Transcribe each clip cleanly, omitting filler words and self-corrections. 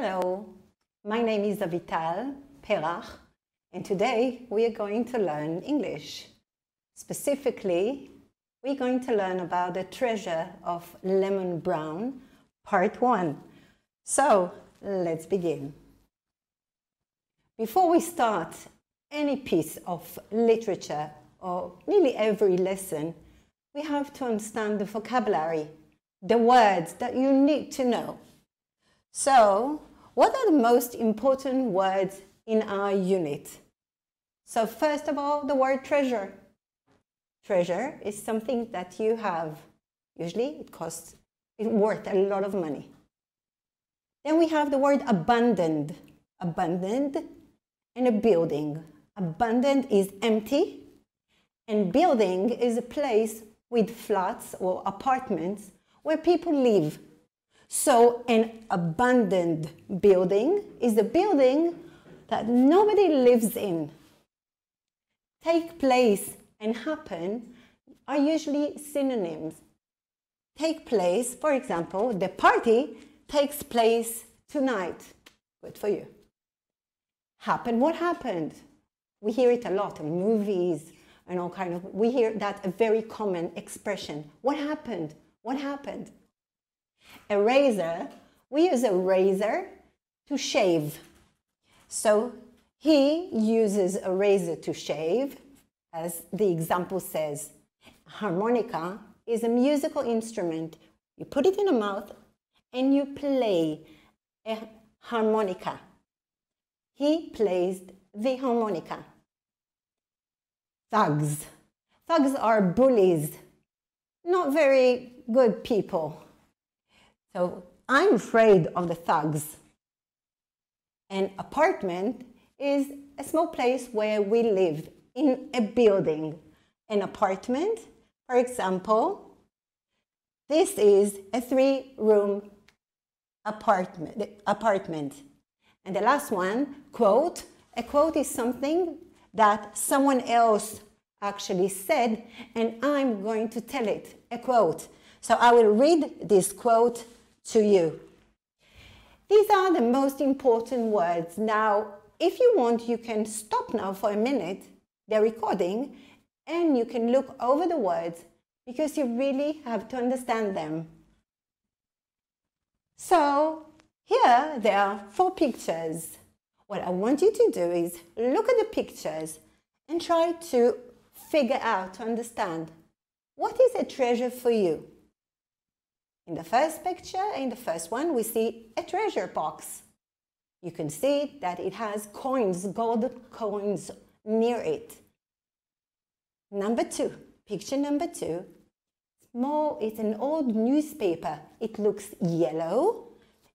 Hello, my name is Avital Perach, and today we are going to learn English. Specifically, we're going to learn about the treasure of lemon brown, part 1. So, let's begin. Before we start any piece of literature or nearly every lesson, we have to understand the vocabulary, the words that you need to know. So, what are the most important words in our unit? So first of all, the word treasure. Treasure is something that you have. Usually it's worth a lot of money. Then we have the word abundant. Abundant and a building. Abundant is empty, and building is a place with flats or apartments where people live. So an abandoned building is a building that nobody lives in. Take place and happen are usually synonyms. Take place, for example, the party takes place tonight. Good for you. Happen, what happened? We hear it a lot in movies and all kind of, we hear that a very common expression. What happened? What happened? A razor, we use a razor to shave. So he uses a razor to shave, as the example says. Harmonica is a musical instrument. You put it in the mouth and you play a harmonica. He plays the harmonica. Thugs. Thugs are bullies, not very good people. So I'm afraid of the thugs. An apartment is a small place where we live in a building. An apartment, for example, this is a 3-room apartment. And the last one, quote. A quote is something that someone else actually said, and I'm going to tell it, a quote. So I will read this quote to you. These are the most important words. Now, if you want, you can stop now for a minute, the recording, and you can look over the words because you really have to understand them. So, here there are 4 pictures. What I want you to do is look at the pictures and try to figure out, to understand, what is a treasure for you? In the first picture, in the first one, we see a treasure box. You can see that it has coins, gold coins near it. Number 2, picture number 2, it's an old newspaper. It looks yellow,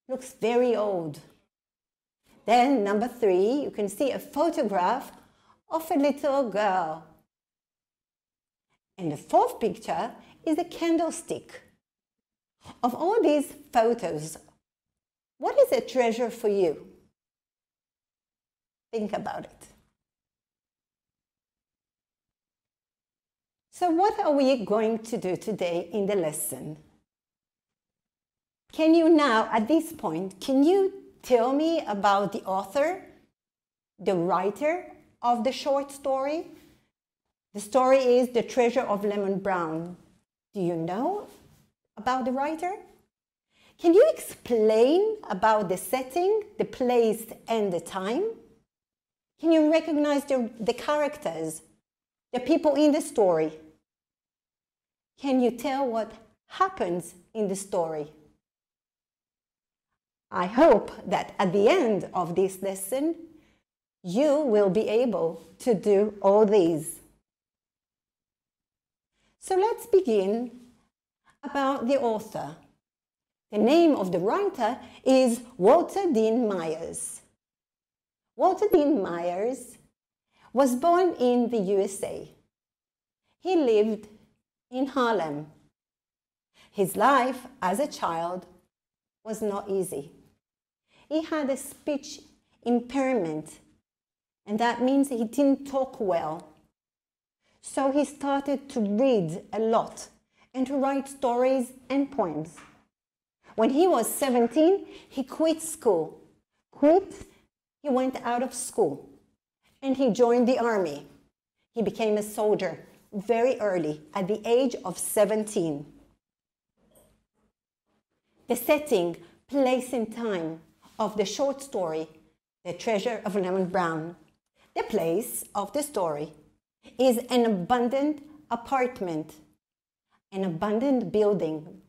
looks very old. Then number 3, you can see a photograph of a little girl. And the 4th picture is a candlestick. Of all these photos, what is a treasure for you? Think about it. So what are we going to do today in the lesson? Can you now, at this point, can you tell me about the author, the writer of the short story? The story is The Treasure of Lemon Brown. Do you know about the writer? Can you explain about the setting, the place, and the time? Can you recognize the characters, the people in the story? Can you tell what happens in the story? I hope that at the end of this lesson, you will be able to do all these. So let's begin about the author. The name of the writer is Walter Dean Myers. Walter Dean Myers was born in the USA. He lived in Harlem. His life as a child was not easy. He had a speech impairment, and that means he didn't talk well. So he started to read a lot and to write stories and poems. When he was 17, he quit school quit, he went out of school and he joined the army. He became a soldier very early, at the age of 17. The setting, place and time of the short story, The Treasure of Lemon Brown. The place of the story is an abandoned apartment, an abandoned building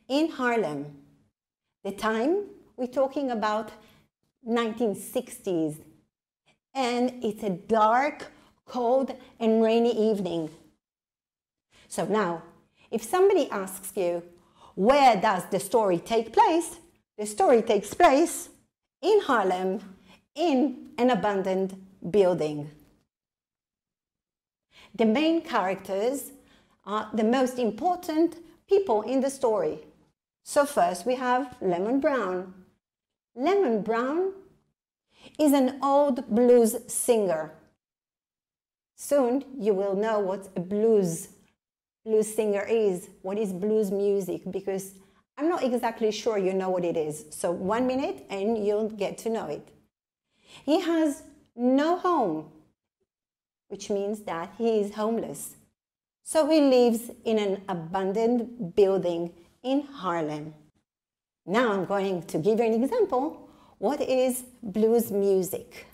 in Harlem. The time, we're talking about 1960s, and it's a dark, cold, and rainy evening. So now, if somebody asks you, where does the story take place? The story takes place in Harlem, in an abandoned building. The main characters are the most important people in the story. So first we have Lemon Brown. Lemon Brown is an old blues singer. Soon you will know what a blues singer is, what is blues music, because I'm not exactly sure you know what it is. So 1 minute and you'll get to know it. He has no home, which means that he is homeless. So he lives in an abandoned building in Harlem. Now I'm going to give you an example. What is blues music?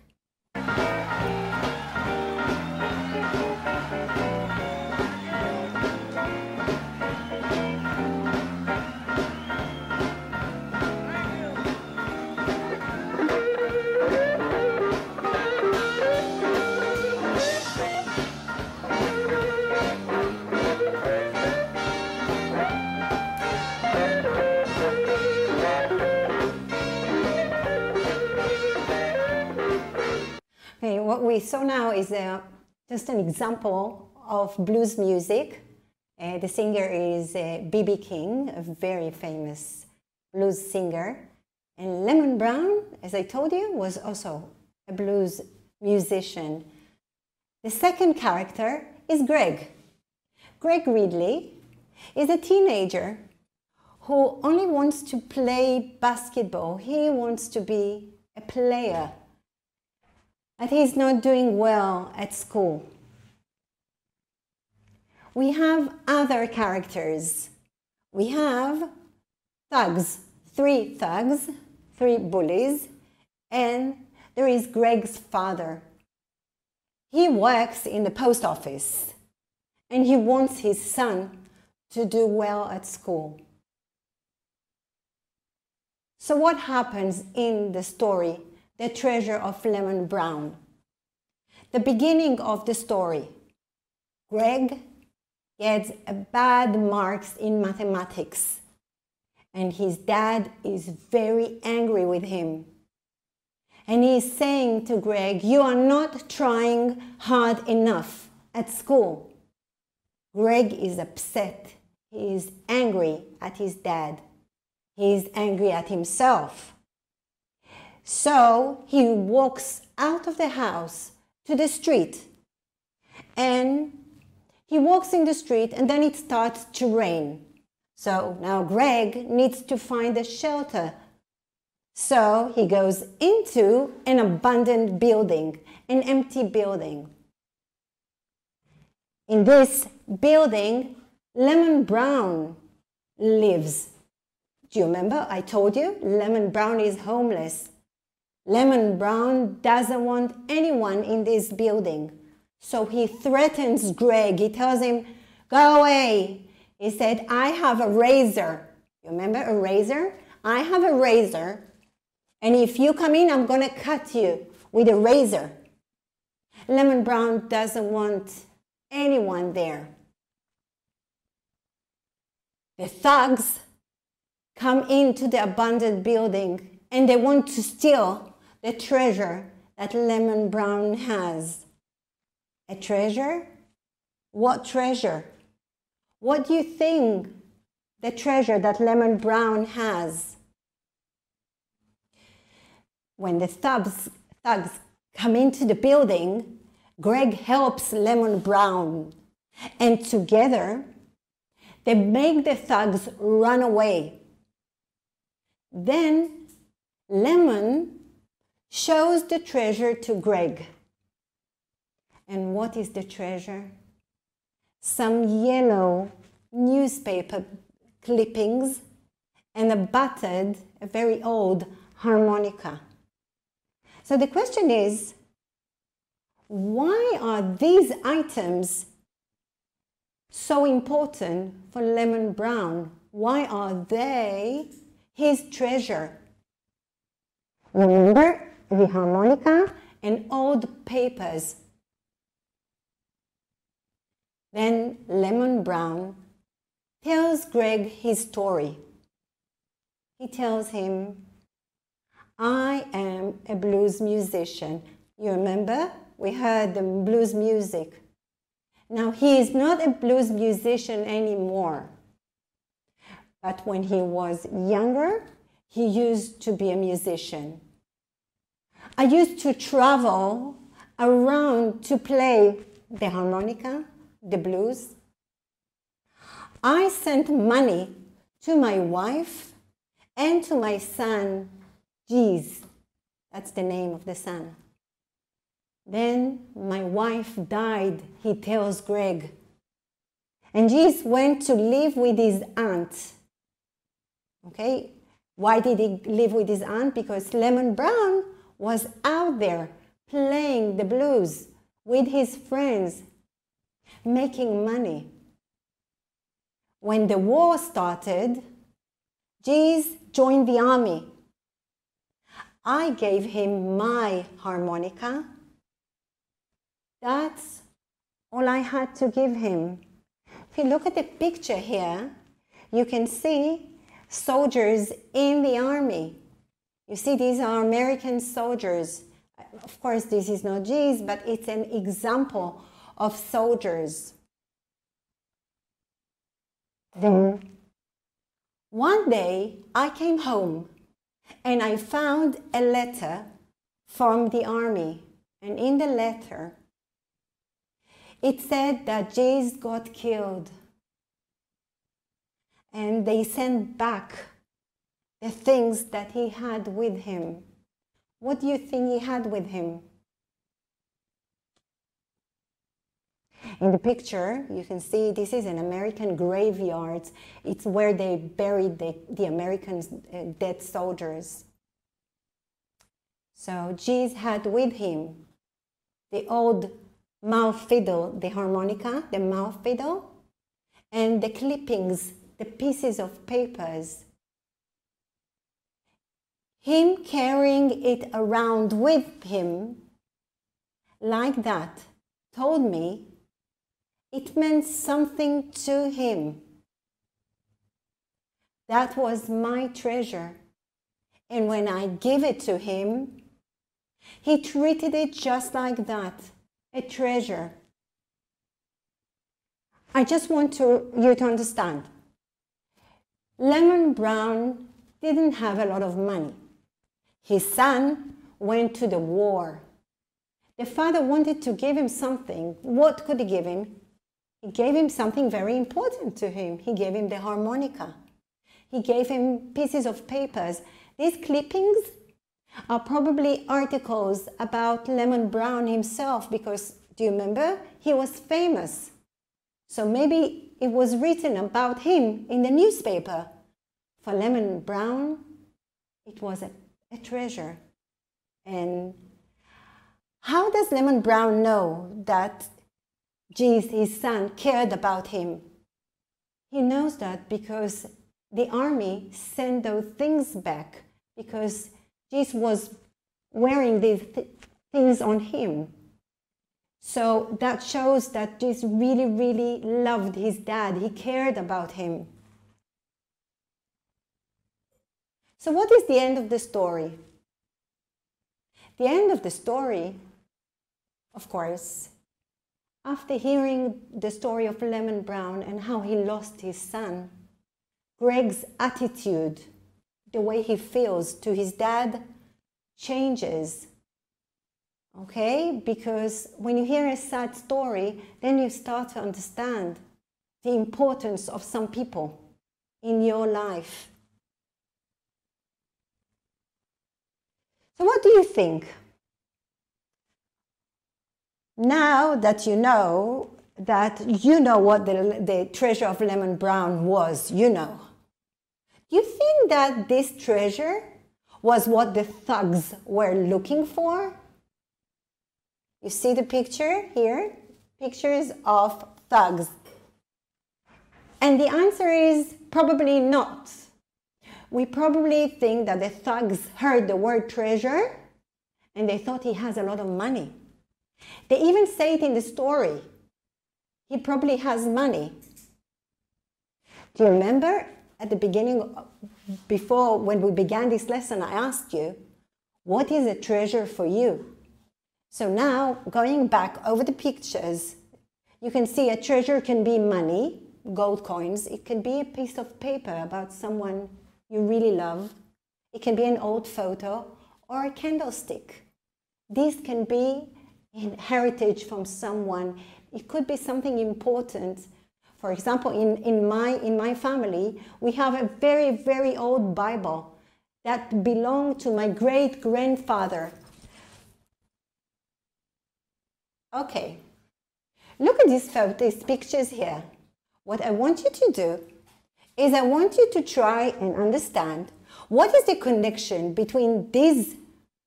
Okay, what we saw now is just an example of blues music. The singer is B.B. King, a very famous blues singer. And Lemon Brown, as I told you, was also a blues musician. The second character is Greg. Greg Ridley is a teenager who only wants to play basketball. He wants to be a player. But he's not doing well at school. We have other characters. We have thugs, three bullies, and there is Greg's father. He works in the post office, and he wants his son to do well at school. So what happens in the story, The Treasure of Lemon Brown? The beginning of the story, Greg gets bad marks in mathematics, and his dad is very angry with him. And he's saying to Greg, you are not trying hard enough at school. Greg is upset. He is angry at his dad. He is angry at himself. So he walks out of the house to the street, and he walks in the street, and then it starts to rain. So now Greg needs to find a shelter. So he goes into an abandoned building, an empty building. In this building, Lemon Brown lives. Do you remember? I told you, Lemon Brown is homeless. Lemon Brown doesn't want anyone in this building. So he threatens Greg. He tells him, go away. He said, I have a razor. You remember a razor? I have a razor, and if you come in, I'm going to cut you with a razor. Lemon Brown doesn't want anyone there. The thugs come into the abandoned building, and they want to steal the treasure that Lemon Brown has. A treasure? What treasure? What do you think the treasure that Lemon Brown has? When the thugs come into the building, Greg helps Lemon Brown, and together they make the thugs run away. Then Lemon shows the treasure to Greg. And what is the treasure? Some yellow newspaper clippings and a battered, a very old harmonica. So the question is, why are these items so important for Lemon Brown? Why are they his treasure? Remember the harmonica and old papers. Then Lemon Brown tells Greg his story. He tells him, I am a blues musician. You remember? We heard the blues music. Now, he is not a blues musician anymore. But when he was younger, he used to be a musician. I used to travel around to play the harmonica, the blues. I sent money to my wife and to my son, Jeez. That's the name of the son. Then my wife died, he tells Greg. And Jeez went to live with his aunt. Okay, why did he live with his aunt? Because Lemon Brown was out there playing the blues with his friends, making money. When the war started, Jeez joined the army. I gave him my harmonica. That's all I had to give him. If you look at the picture here, you can see soldiers in the army. You see, these are American soldiers. Of course, this is not Jeez, but it's an example of soldiers. Then, one day, I came home and I found a letter from the army. And in the letter, it said that Jeez got killed. And they sent back the things that he had with him. What do you think he had with him? In the picture, you can see this is an American graveyard. It's where they buried the American dead soldiers. So Jeez had with him the old mouth fiddle, the harmonica, the mouth fiddle, and the clippings, the pieces of papers. Him carrying it around with him like that told me it meant something to him. That was my treasure. And when I gave it to him, he treated it just like that, a treasure. I just want you to understand. Lemon Brown didn't have a lot of money. His son went to the war. The father wanted to give him something. What could he give him? He gave him something very important to him. He gave him the harmonica. He gave him pieces of papers. These clippings are probably articles about Lemon Brown himself because, do you remember? He was famous. So maybe it was written about him in the newspaper. For Lemon Brown, it was a treasure. And how does Lemon Brown know that Jeez, his son, cared about him? He knows that because the army sent those things back because Jeez was wearing these things on him. So that shows that Jeez really, really loved his dad. He cared about him. So what is the end of the story? The end of the story, of course, after hearing the story of Lemon Brown and how he lost his son, Greg's attitude, the way he feels to his dad, changes. Okay? Because when you hear a sad story, then you start to understand the importance of some people in your life. So what do you think? Now that you know what the treasure of Lemon Brown was, you know. Do you think that this treasure was what the thugs were looking for? You see the picture here? Pictures of thugs. And the answer is probably not. We probably think that the thugs heard the word treasure and they thought he has a lot of money. They even say it in the story. He probably has money. Do you remember at the beginning, before when we began this lesson, I asked you, what is a treasure for you? So now, going back over the pictures, you can see a treasure can be money, gold coins. It can be a piece of paper about someone you really love. It can be an old photo or a candlestick. These can be heritage from someone. It could be something important. For example, in my family, we have a very, very old Bible that belonged to my great-grandfather. Okay, look at these pictures here. What I want you to do is I want you to try and understand what is the connection between these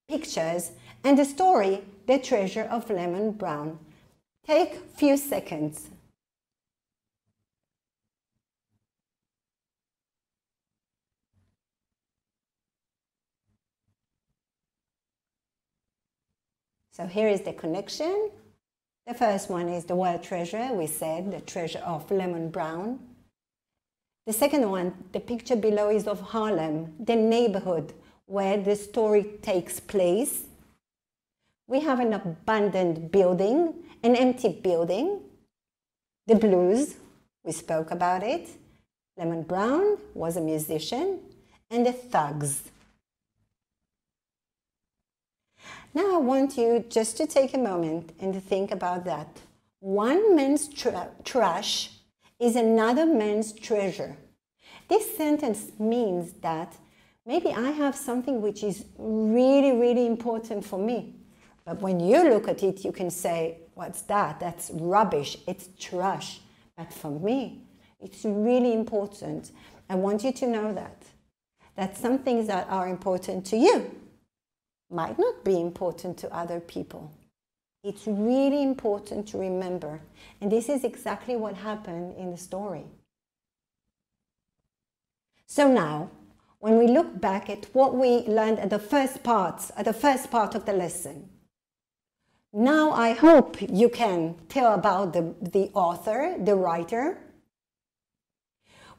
pictures and the story, The Treasure of Lemon Brown. Take a few seconds. So here is the connection. The first one is the word treasure. We said the treasure of Lemon Brown. The second one, the picture below, is of Harlem, the neighborhood where the story takes place. We have an abandoned building, an empty building. The blues, we spoke about it. Lemon Brown was a musician. And the thugs. Now I want you just to take a moment and to think about that. One man's trash is another man's treasure. This sentence means that maybe I have something which is really, really important for me. But when you look at it, you can say, what's that? That's rubbish. It's trash. But for me, it's really important. I want you to know that some things that are important to you might not be important to other people. It's really important to remember. And this is exactly what happened in the story. So now, when we look back at what we learned at the first part of the lesson, now I hope you can tell about the author, the writer.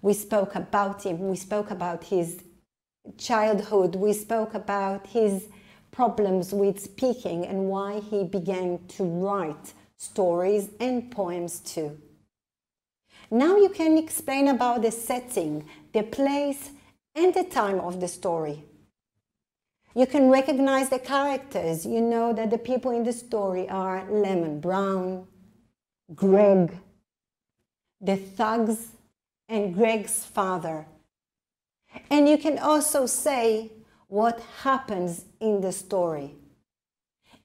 We spoke about him. We spoke about his childhood. We spoke about his problems with speaking and why he began to write stories and poems too. Now you can explain about the setting, the place, and the time of the story. You can recognize the characters. You know that the people in the story are Lemon Brown, Greg, the thugs, and Greg's father. And you can also say what happens in the story.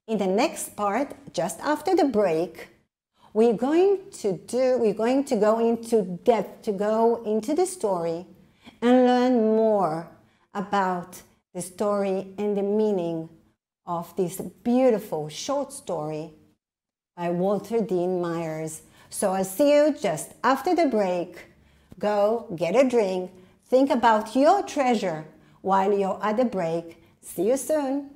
In the next part, just after the break, we're going to go into depth, to go into the story and learn more about the story and the meaning of this beautiful short story by Walter Dean Myers. So I'll see you just after the break. Go get a drink, think about your treasure while you're at the break. See you soon.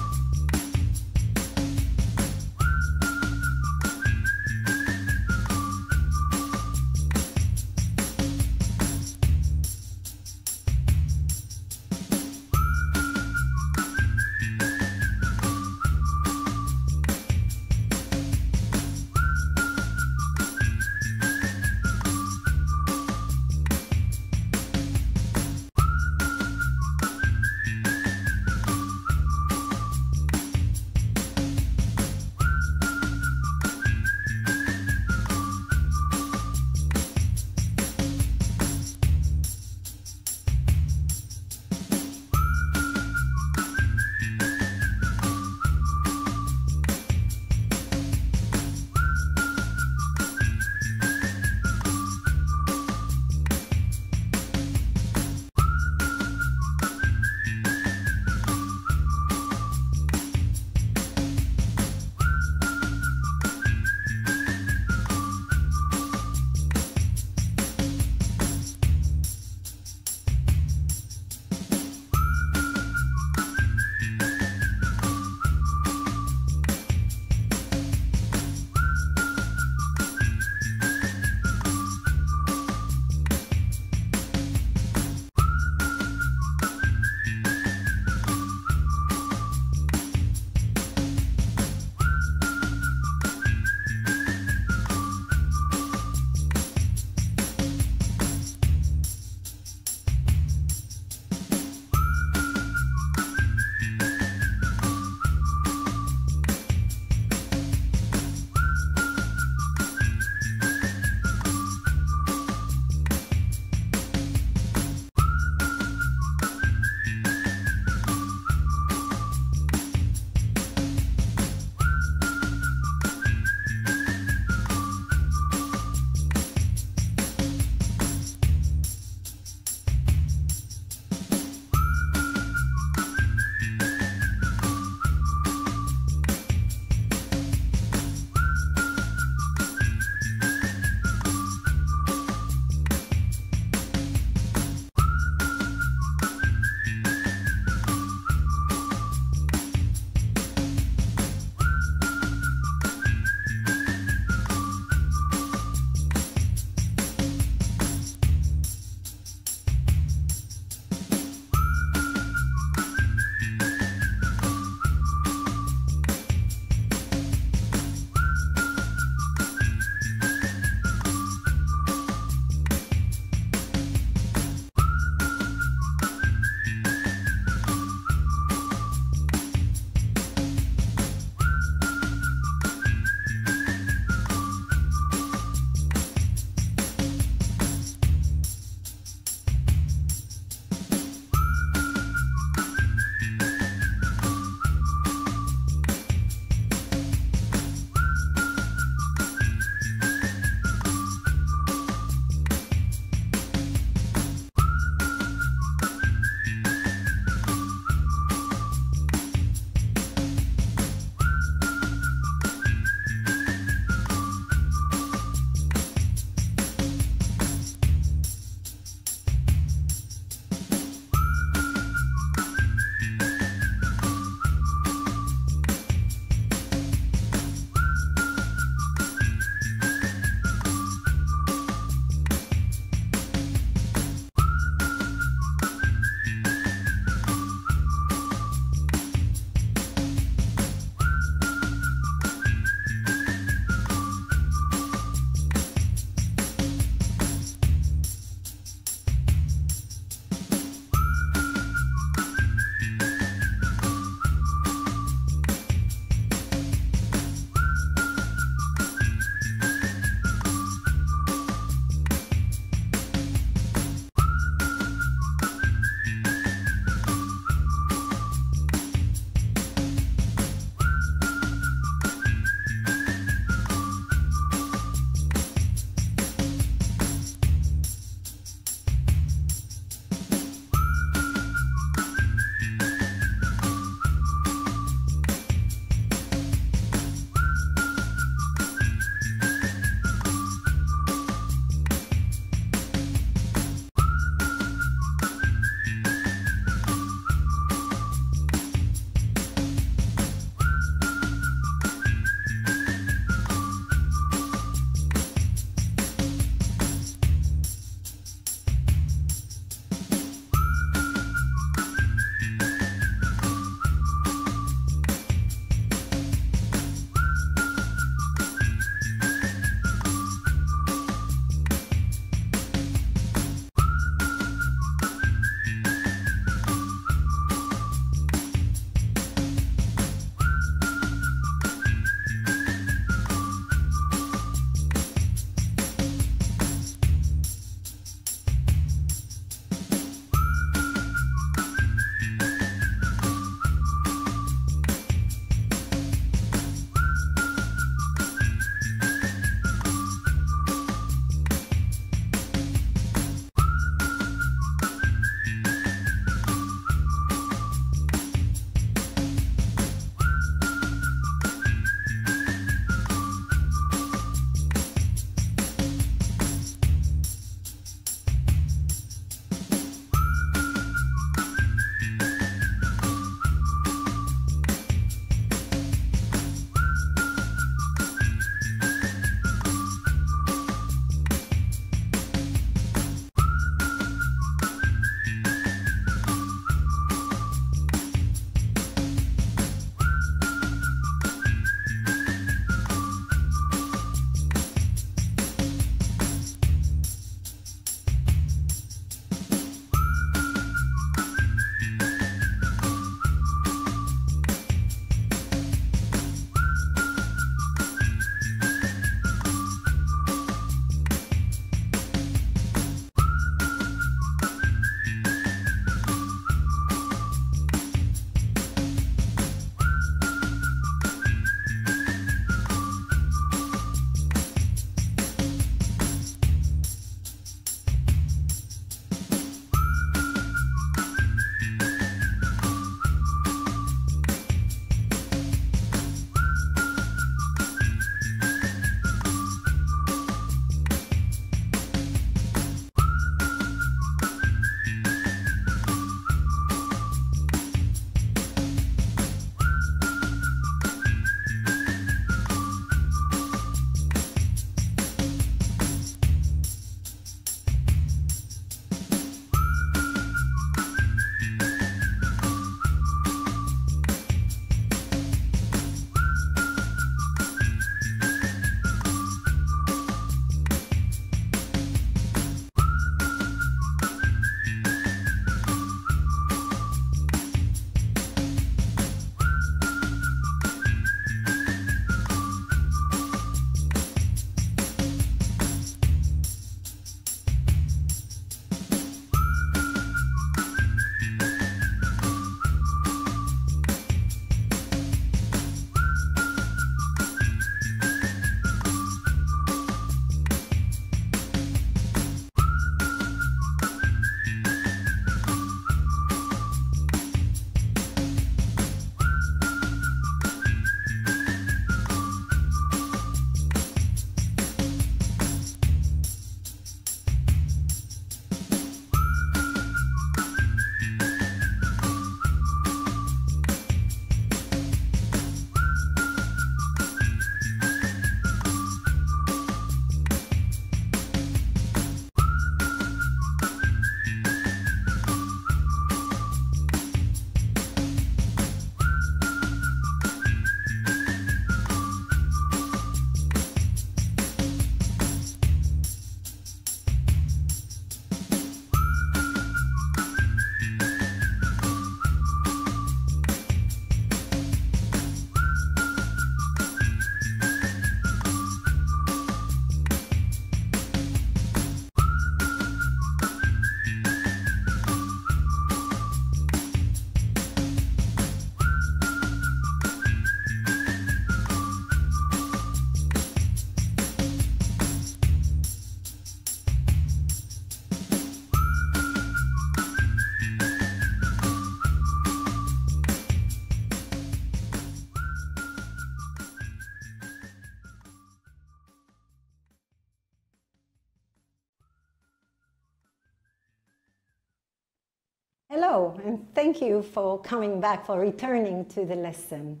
hello, and thank you for coming back, for returning to the lesson.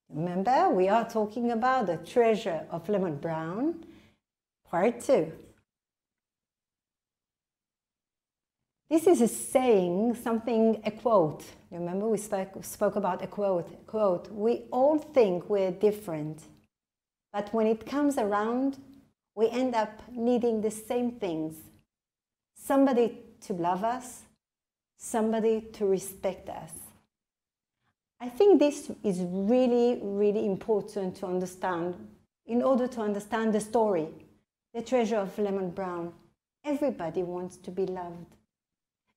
Remember, we are talking about the treasure of Lemon Brown, part 2. This is a saying, a quote. Remember, we spoke about a quote. We all think we're different, but when it comes around, we end up needing the same things. Somebody to love us, somebody to respect us. I think this is really, really important to understand in order to understand the story, the treasure of Lemon Brown. Everybody wants to be loved.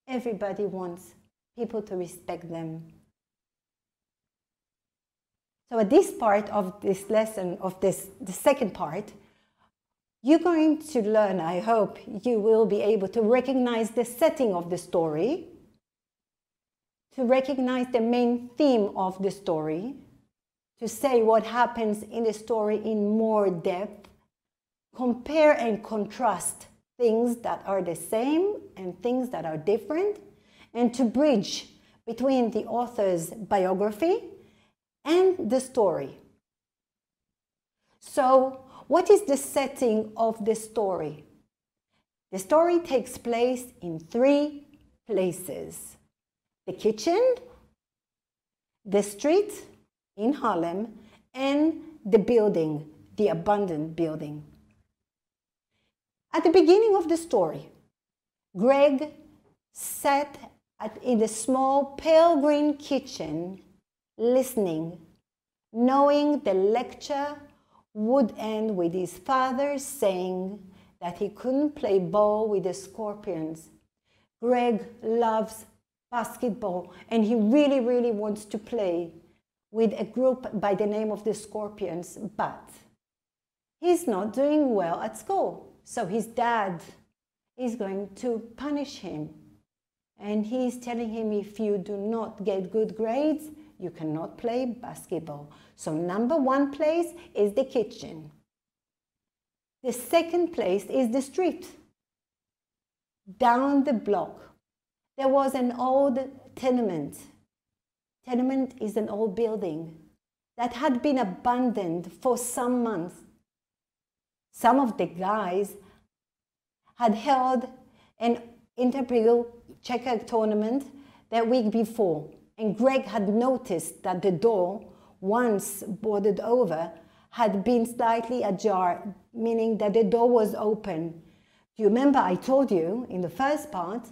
Everybody wants people to respect them. So at this part of this lesson, the second part, you're going to learn, I hope you will be able to recognize the setting of the story, to recognize the main theme of the story, to say what happens in the story in more depth, compare and contrast things that are the same and things that are different, and to bridge between the author's biography and the story. So, what is the setting of the story? The story takes place in 3 places: the kitchen, the street in Harlem, and the building, the abandoned building. At the beginning of the story, Greg sat in the small pale green kitchen, listening, knowing the lecture would end with his father saying that he couldn't play ball with the Scorpions. Greg loves basketball and he really, really wants to play with a group by the name of the Scorpions, but he's not doing well at school. So his dad is going to punish him. And he's telling him, if you do not get good grades, you cannot play basketball. So number 1 place is the kitchen. The second place is the street. Down the block, there was an old tenement. Tenement is an old building that had been abandoned for some months. Some of the guys had held an inter-school checker tournament that week before, and Greg had noticed that the door, once boarded over, had been slightly ajar, meaning that the door was open. Do you remember I told you in the first part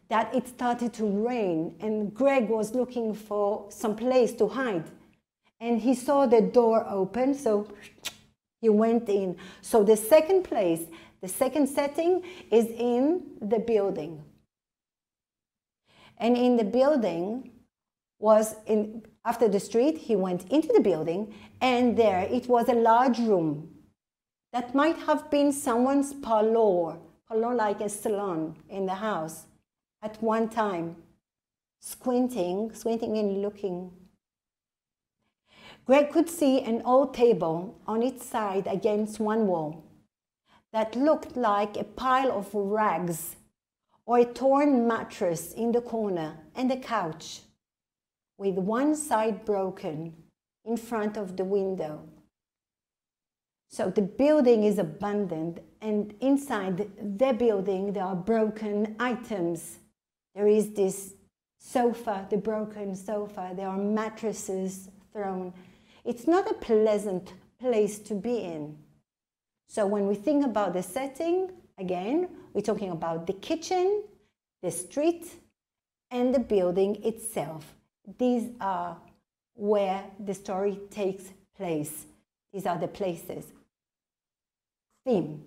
that it started to rain and Greg was looking for some place to hide, and he saw the door open, so he went in. So the second place, the second setting is in the building. And in the building after the street, he went into the building, and there it was a large room that might have been someone's parlor like a salon in the house at one time, squinting and looking. Greg could see an old table on its side against one wall that looked like a pile of rags, or a torn mattress in the corner, and a couch with one side broken in front of the window. So the building is abandoned, and inside the building there are broken items. There is this sofa, the broken sofa, there are mattresses thrown. It's not a pleasant place to be in. So when we think about the setting, again, we're talking about the kitchen, the street, and the building itself. These are where the story takes place. These are the places. Theme.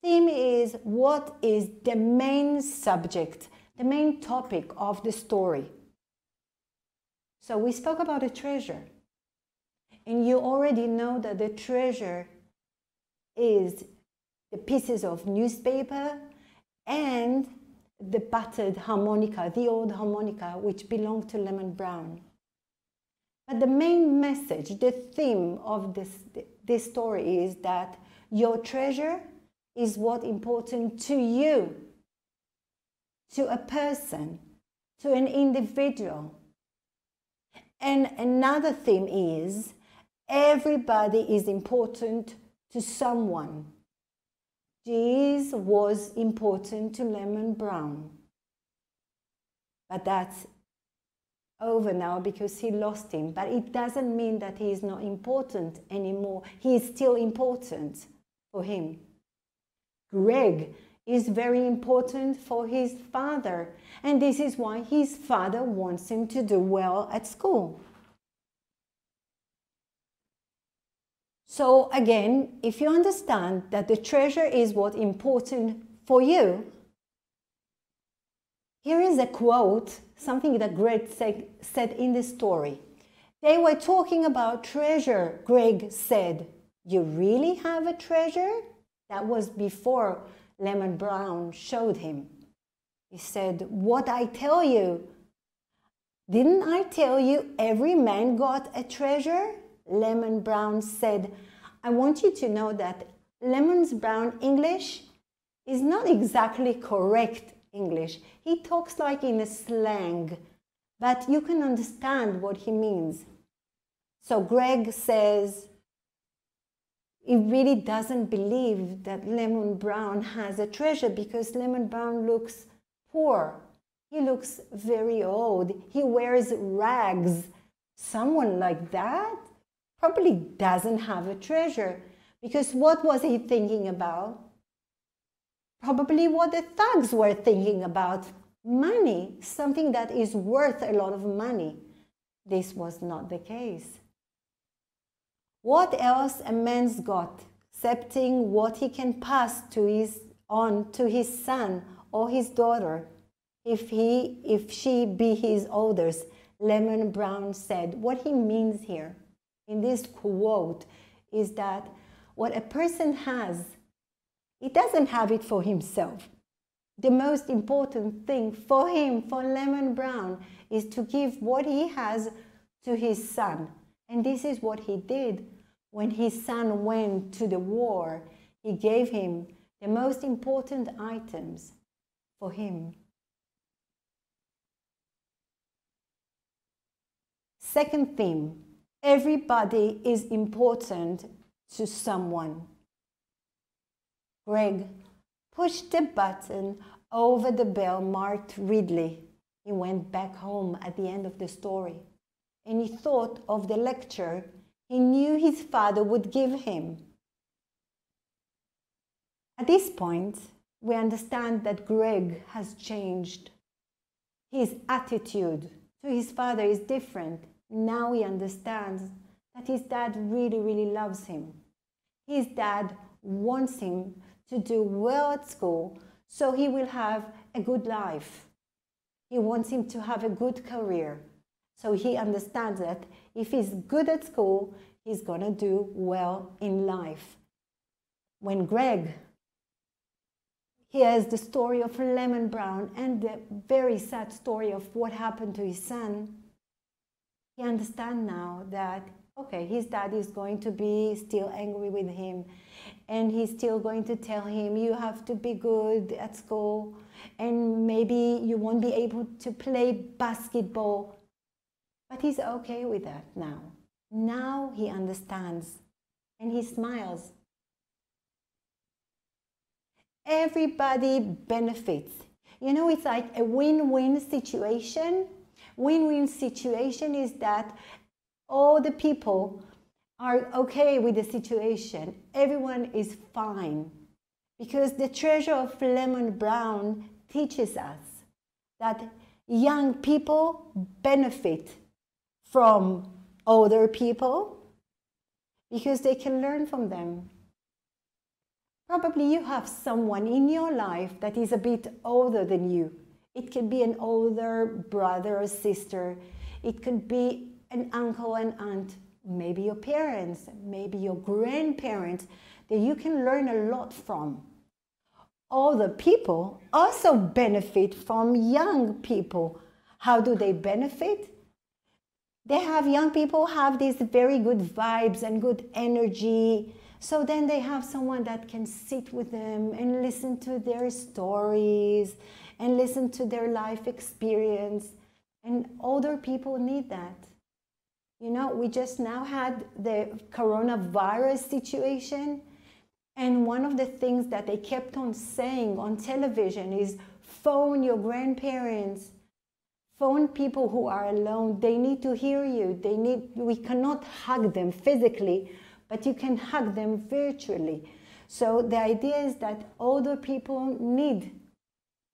Theme is what is the main subject, the main topic of the story. So we spoke about a treasure. And you already know that the treasure is the pieces of newspaper and the battered harmonica, the old harmonica, which belonged to Lemon Brown. But the main message, the theme of this story is that your treasure is what's important to you, to a person, to an individual. And another theme is everybody is important to someone. This was important to Lemon Brown. But that's over now because he lost him. But it doesn't mean that he is not important anymore. He is still important for him. Greg is very important for his father. And this is why his father wants him to do well at school. So again, if you understand that the treasure is what's important for you, here is a quote, something that Greg said in the story. They were talking about treasure. Greg said, "You really have a treasure?" That was before Lemon Brown showed him. He said, "What I tell you? Didn't I tell you every man got a treasure?" Lemon Brown said, "I want you to know that Lemon Brown English is not exactly correct English. He talks like in a slang, but you can understand what he means." So Greg says he really doesn't believe that Lemon Brown has a treasure because Lemon Brown looks poor. He looks very old. He wears rags. Someone like that probably doesn't have a treasure, because what was he thinking about? Probably what the thugs were thinking about: money, something that is worth a lot of money. This was not the case. What else a man's got, excepting what he can pass on to his son or his daughter, if she be his elders? Lemon Brown said. What he means here in this quote is that what a person has, he doesn't have it for himself. The most important thing for him, for Lemon Brown, is to give what he has to his son. And this is what he did. When his son went to the war, he gave him the most important items for him. Second theme, everybody is important to someone. Greg pushed the button over the bell marked Ridley. He went back home at the end of the story, and he thought of the lecture he knew his father would give him. At this point, we understand that Greg has changed. His attitude to his father is different. Now he understands that his dad really, really loves him. His dad wants him to do well at school so he will have a good life. He wants him to have a good career. So he understands that if he's good at school, he's going to do well in life. When Greg hears the story of Lemon Brown and the very sad story of what happened to his son, he understands now that, okay, his dad is going to be still angry with him, and he's still going to tell him, you have to be good at school, and maybe you won't be able to play basketball. But he's okay with that now. Now he understands, and he smiles. Everybody benefits. You know, it's like a win-win situation. Win-win situation is that all the people are okay with the situation. Everyone is fine. Because the treasure of Lemon Brown teaches us that young people benefit from older people because they can learn from them. Probably you have someone in your life that is a bit older than you. It could be an older brother or sister. It could be an uncle and aunt, maybe your parents, maybe your grandparents, that you can learn a lot from. Older people also benefit from young people. How do they benefit? Young people have these very good vibes and good energy. So then they have someone that can sit with them and listen to their stories and listen to their life experience. And older people need that. You know, we just now had the coronavirus situation, and one of the things that they kept on saying on television is phone your grandparents, phone people who are alone. They need to hear you. We cannot hug them physically, but you can hug them virtually. So the idea is that older people need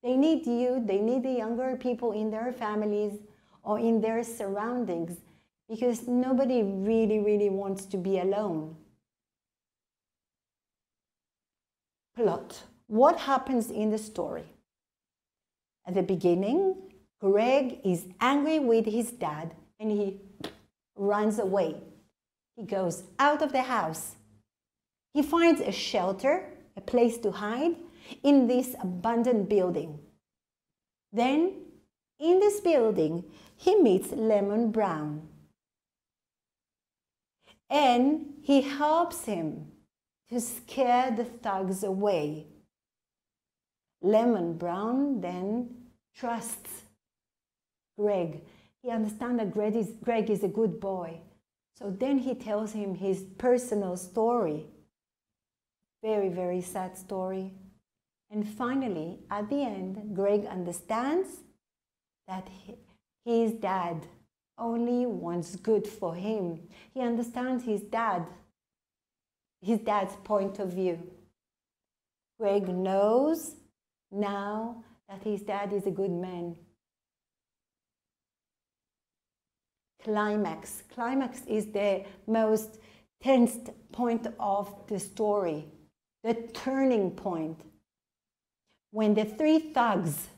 you, they need the younger people in their families or in their surroundings, because nobody really wants to be alone. Plot. What happens in the story? At the beginning, Greg is angry with his dad and he runs away. He goes out of the house. He finds a shelter, a place to hide in this abandoned building. Then, in this building, he meets Lemon Brown. And he helps him to scare the thugs away. Lemon Brown then trusts Greg. He understands that Greg is a good boy. So then he tells him his personal story. Very sad story. And finally, at the end, Greg understands that his dad only wants good for him. He understands his dad's point of view. Greg knows now that his dad is a good man. Climax. Climax is the most tense point of the story, the turning point. When the three thugs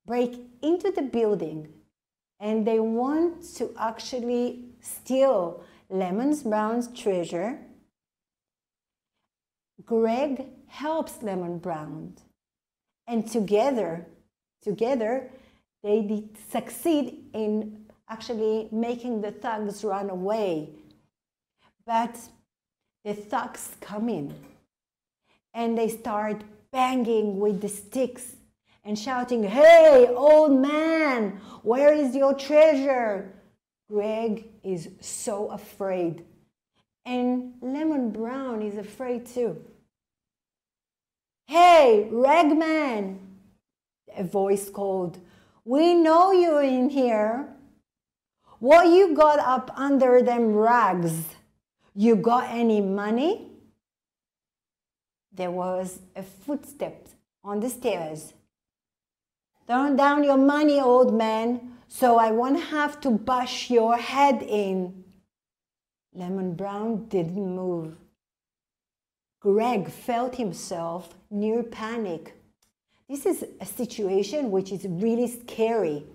break into the building and they want to actually steal Lemon Brown's treasure, Greg helps Lemon Brown. And together they succeed in actually making the thugs run away. But the thugs come in and they start banging with the sticks and shouting, "Hey, old man, where is your treasure?" Greg is so afraid. And Lemon Brown is afraid too. "Hey, ragman," a voice called, "we know you're in here. What you got up under them rags? You got any money?" There was a footstep on the stairs. "Turn down your money, old man, so I won't have to bash your head in." Lemon Brown didn't move. Greg felt himself near panic. This is a situation which is really scary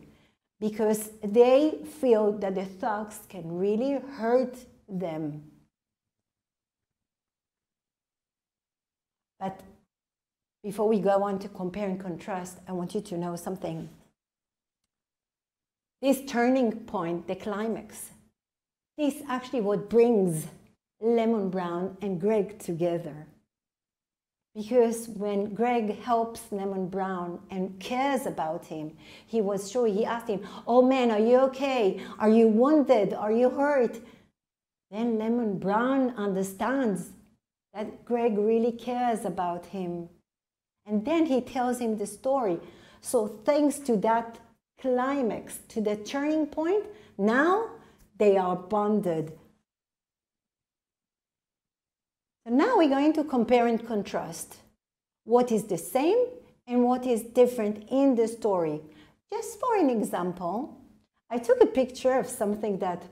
because they feel that the thugs can really hurt them. But before we go on to compare and contrast, I want you to know something. This turning point, the climax, this actually what brings Lemon Brown and Greg together. Because when Greg helps Lemon Brown and cares about him, he asked him, "Oh man, are you okay? Are you wounded? Are you hurt?" Then Lemon Brown understands that Greg really cares about him. And then he tells him the story. So thanks to that climax, to the turning point, now they are bonded. So now we're going to compare and contrast what is the same and what is different in the story. Just for an example, I took a picture of something that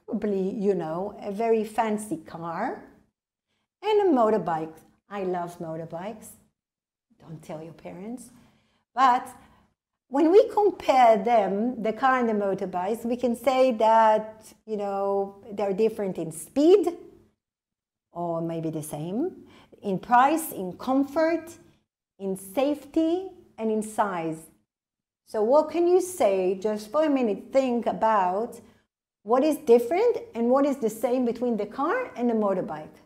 probably you know, a very fancy car and a motorbike. I love motorbikes. Don't tell your parents. But when we compare them, the car and the motorbikes, we can say that, you know, they're different in speed, or maybe the same, in price, in comfort, in safety, and in size. So what can you say, just for a minute, think about what is different and what is the same between the car and the motorbike?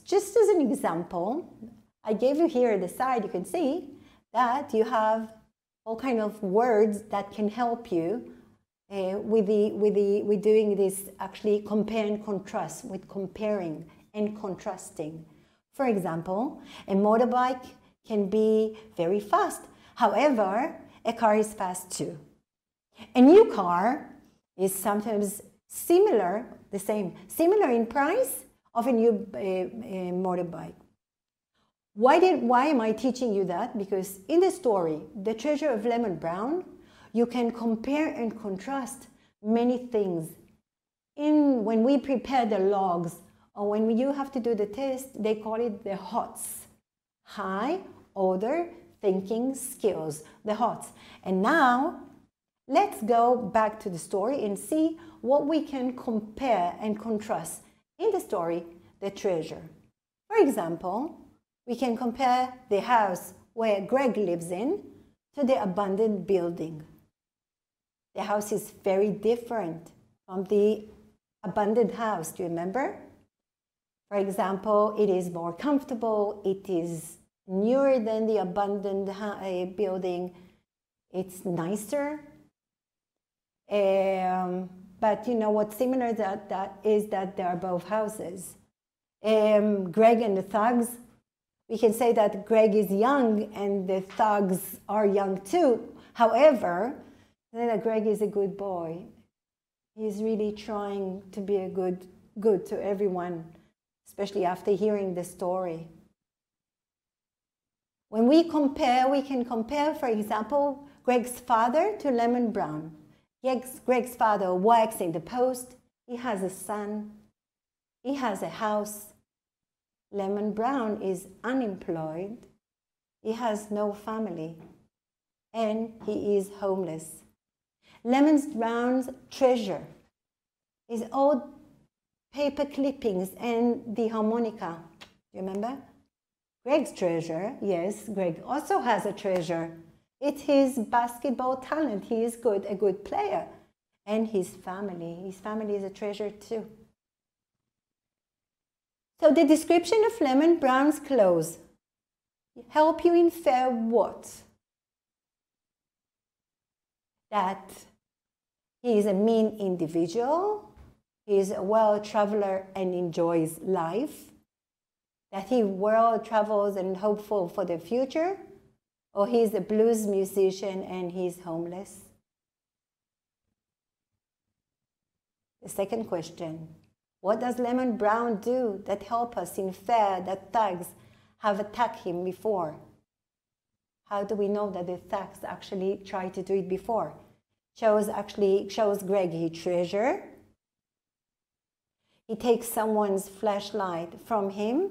just as an example, I gave you here at the side, you can see that you have all kind of words that can help you with doing this, actually compare and contrast, with comparing and contrasting. For example, a motorbike can be very fast. However, a car is fast too. A new car is sometimes similar in price of a new motorbike. Why am I teaching you that? Because in the story, The Treasure of Lemon Brown, you can compare and contrast many things. When we prepare the logs, or when you have to do the test, they call it the HOTS. High Order Thinking Skills, the HOTS. And now, let's go back to the story and see what we can compare and contrast in the story, The Treasure. For example, we can compare the house where Greg lives in to the abandoned building. The house is very different from the abandoned house, do you remember? For example, it is more comfortable, it is newer than the abandoned building, it's nicer. But you know what's similar that is that they are both houses. Greg and the thugs, we can say that Greg is young and the thugs are young too. However, Greg is a good boy. He's really trying to be a good to everyone, especially after hearing the story. When we compare, we can compare, for example, Greg's father to Lemon Brown. Greg's father works in the post, he has a son, he has a house. Lemon Brown is unemployed, he has no family, and he is homeless. Lemon Brown's treasure is old paper clippings and the harmonica. You remember? Greg's treasure, yes, Greg also has a treasure. It's his basketball talent. He is a good player. And his family. His family is a treasure too. So the description of Lemon Brown's clothes help you infer what? That he is a mean individual, he is a world traveler and enjoys life, that he world travels and hopeful for the future, or he's a blues musician and he's homeless. The second question, what does Lemon Brown do that help us infer that thugs have attacked him before? How do we know that the thugs actually tried to do it before? Shows Greg his treasure. He takes someone's flashlight from him.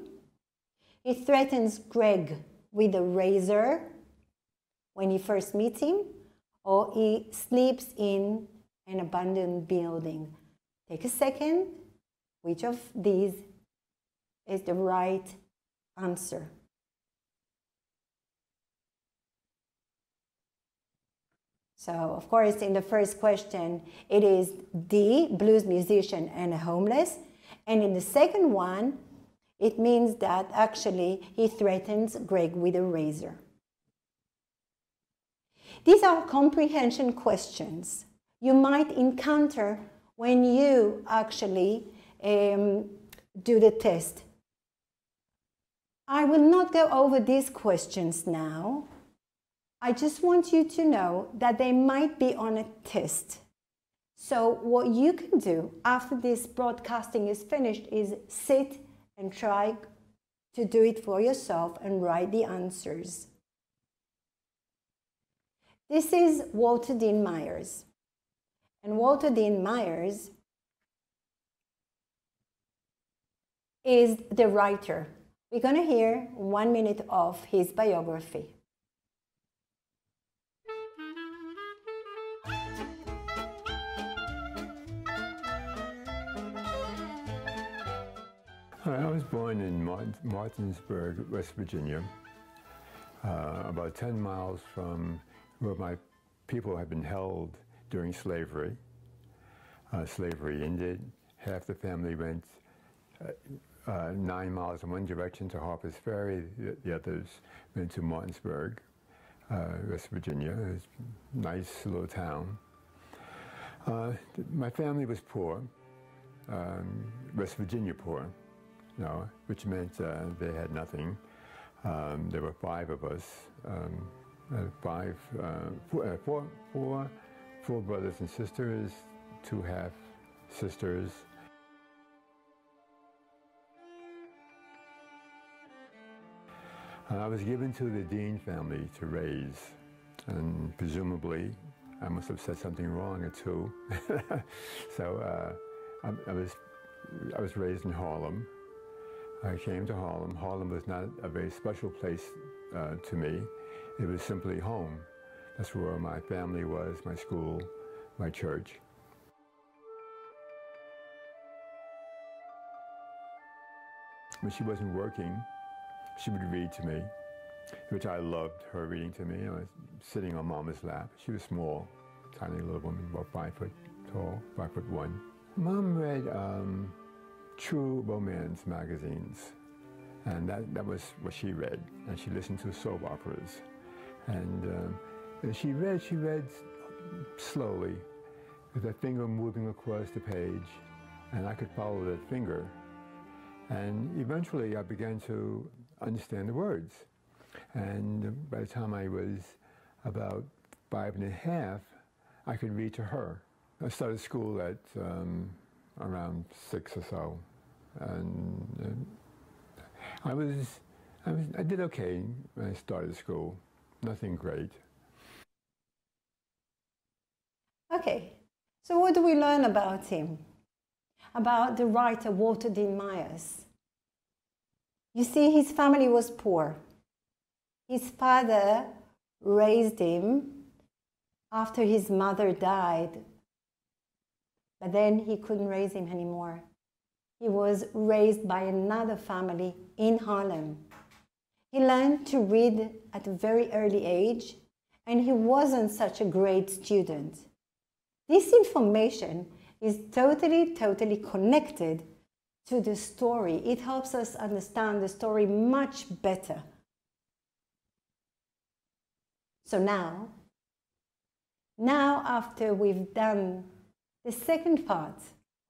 He threatens Greg with a razor when he first meets him, or he sleeps in an abandoned building. Take a second. Which of these is the right answer? So, of course, in the first question, it is D, blues musician and homeless. And in the second one, it means that actually he threatens Greg with a razor. These are comprehension questions you might encounter when you actually do the test. I will not go over these questions now. I just want you to know that they might be on a test. So what you can do after this broadcasting is finished is sit and try to do it for yourself and write the answers. This is Walter Dean Myers. And Walter Dean Myers is the writer. We're going to hear 1 minute of his biography. I was born in Martinsburg, West Virginia, about 10 miles from where my people had been held during slavery. Slavery ended. Half the family went 9 miles in one direction to Harper's Ferry. The others went to Martinsburg, West Virginia. It's a nice little town. My family was poor, West Virginia poor, you know, which meant they had nothing. There were 5 of us, four brothers and sisters, 2 half sisters. I was given to the Dean family to raise, and presumably I must have said something wrong or 2. So I was raised in Harlem. I came to Harlem. Harlem was not a very special place to me. It was simply home. That's where my family was, my school, my church. When she wasn't working, she would read to me, which I loved, her reading to me. I was sitting on Mama's lap. She was small, tiny little woman, about 5 foot tall, 5'1". Mom read true romance magazines, and that was what she read. And she listened to soap operas. And she read slowly, with her finger moving across the page, and I could follow that finger. And eventually I began to understand the words. And by the time I was about 5 and a half, I could read to her. I started school at around 6 or so. And I did okay when I started school. Nothing great. Okay, so what do we learn about him? About the writer Walter Dean Myers. You see, his family was poor. His father raised him after his mother died, but then he couldn't raise him anymore. He was raised by another family in Harlem. He learned to read at a very early age, and he wasn't such a great student. This information is totally connected to the story. It helps us understand the story much better. So now after we've done the second part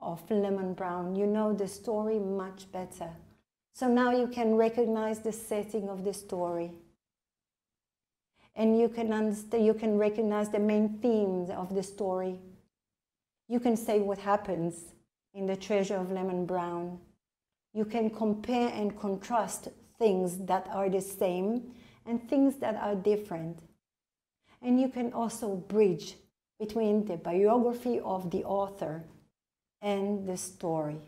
of Lemon Brown, you know the story much better. So now you can recognize the setting of the story. And you can recognize the main themes of the story. You can say what happens in The Treasure of Lemon Brown. You can compare and contrast things that are the same and things that are different. And you can also bridge between the biography of the author and the story.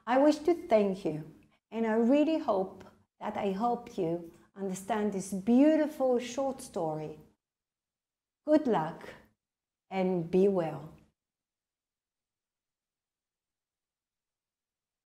I wish to thank you, and I really hope that I helped you understand this beautiful short story. Good luck and be well.